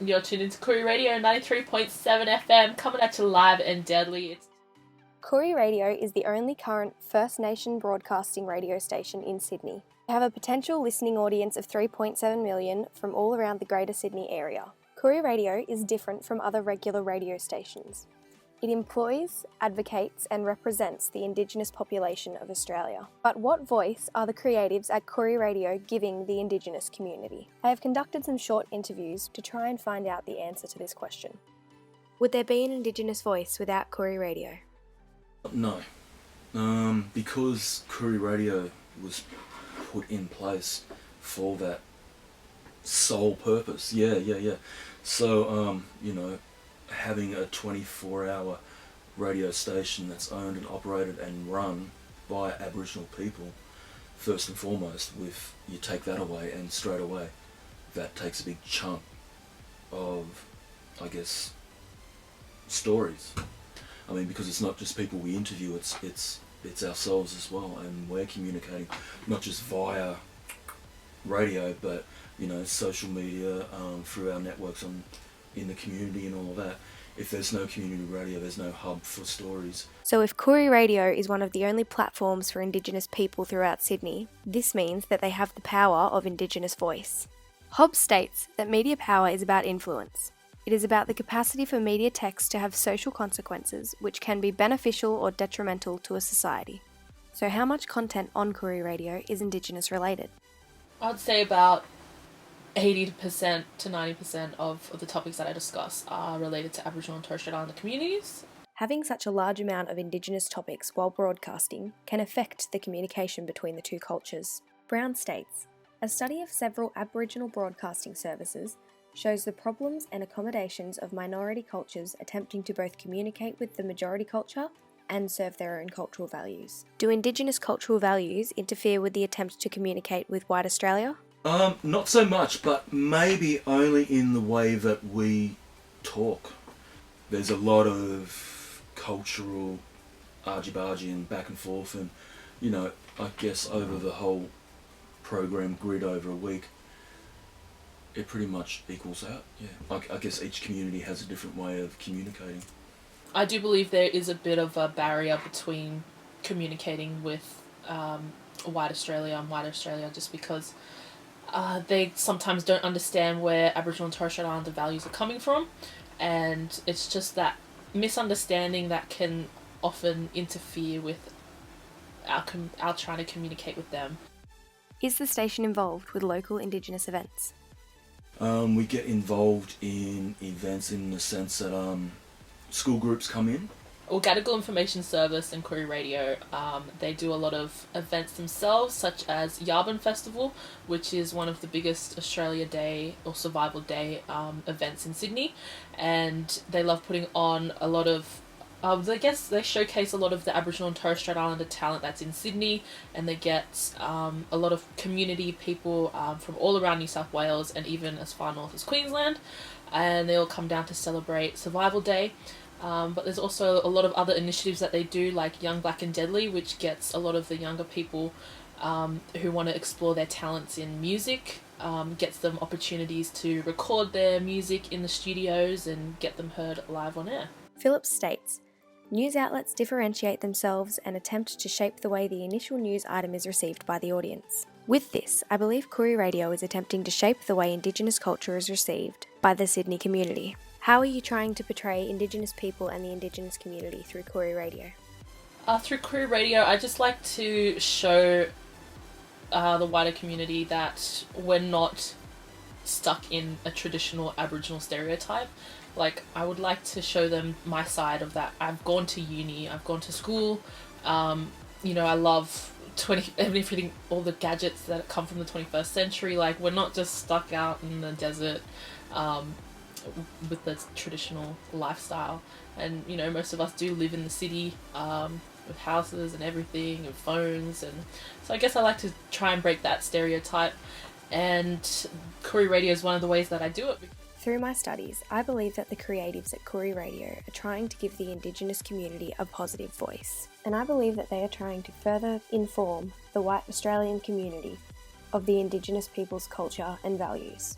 You're tuned into Koori Radio 93.7 FM, coming at you live and deadly. Koori Radio is the only current First Nation broadcasting radio station in Sydney. We have a potential listening audience of 3.7 million from all around the Greater Sydney area. Koori Radio is different from other regular radio stations. It employs, advocates and represents the Indigenous population of Australia. But what voice are the creatives at Koori Radio giving the Indigenous community? I have conducted some short interviews to try and find out the answer to this question. Would there be an Indigenous voice without Koori Radio? No, because Koori Radio was put in place for that sole purpose. Yeah. So, having a 24-hour radio station that's owned and operated and run by Aboriginal people, first and foremost, you take that away, and straight away, that takes a big chunk of, I guess, stories. I mean, because it's not just people we interview, it's ourselves as well, and we're communicating not just via radio, but social media, through our networks in the community and all of that. If there's no community radio, there's no hub for stories. So if Koori Radio is one of the only platforms for Indigenous people throughout Sydney, this means that they have the power of Indigenous voice. Hobbes states that media power is about influence. It is about the capacity for media text to have social consequences which can be beneficial or detrimental to a society. So how much content on Koori Radio is Indigenous related? I'd say about 80% to 90% of the topics that I discuss are related to Aboriginal and Torres Strait Islander communities. Having such a large amount of Indigenous topics while broadcasting can affect the communication between the two cultures. Brown states, a study of several Aboriginal broadcasting services shows the problems and accommodations of minority cultures attempting to both communicate with the majority culture and serve their own cultural values. Do Indigenous cultural values interfere with the attempt to communicate with white Australia? Not so much, but maybe only in the way that we talk. There's a lot of cultural argy-bargy and back and forth, and, I guess over the whole program grid over a week, it pretty much equals out, yeah. I guess each community has a different way of communicating. I do believe there is a bit of a barrier between communicating with white Australia and white Australia, just because they sometimes don't understand where Aboriginal and Torres Strait Islander values are coming from, and it's just that misunderstanding that can often interfere with our trying to communicate with them. Is the station involved with local Indigenous events? We get involved in events in the sense that school groups come in. Gadigal Information Service and Koori Radio, they do a lot of events themselves, such as Yarbin Festival, which is one of the biggest Australia Day or Survival Day events in Sydney, and they love putting on a lot of they showcase a lot of the Aboriginal and Torres Strait Islander talent that's in Sydney, and they get a lot of community people from all around New South Wales and even as far north as Queensland, and they all come down to celebrate Survival Day. But there's also a lot of other initiatives that they do, like Young, Black and Deadly, which gets a lot of the younger people who want to explore their talents in music, gets them opportunities to record their music in the studios and get them heard live on air. Phillips states, news outlets differentiate themselves and attempt to shape the way the initial news item is received by the audience. With this, I believe Koori Radio is attempting to shape the way Indigenous culture is received by the Sydney community. How are you trying to portray Indigenous people and the Indigenous community through Koori Radio? Through Koori Radio, I just like to show the wider community that we're not stuck in a traditional Aboriginal stereotype. Like, I would like to show them my side of that. I've gone to uni, I've gone to school, I love everything, all the gadgets that come from the 21st century. Like, we're not just stuck out in the desert with the traditional lifestyle, and most of us do live in the city with houses and everything and phones, and so I guess I like to try and break that stereotype, and Koori Radio is one of the ways that I do it. Through my studies, I believe that the creatives at Koori Radio are trying to give the Indigenous community a positive voice, and I believe that they are trying to further inform the white Australian community of the Indigenous people's culture and values.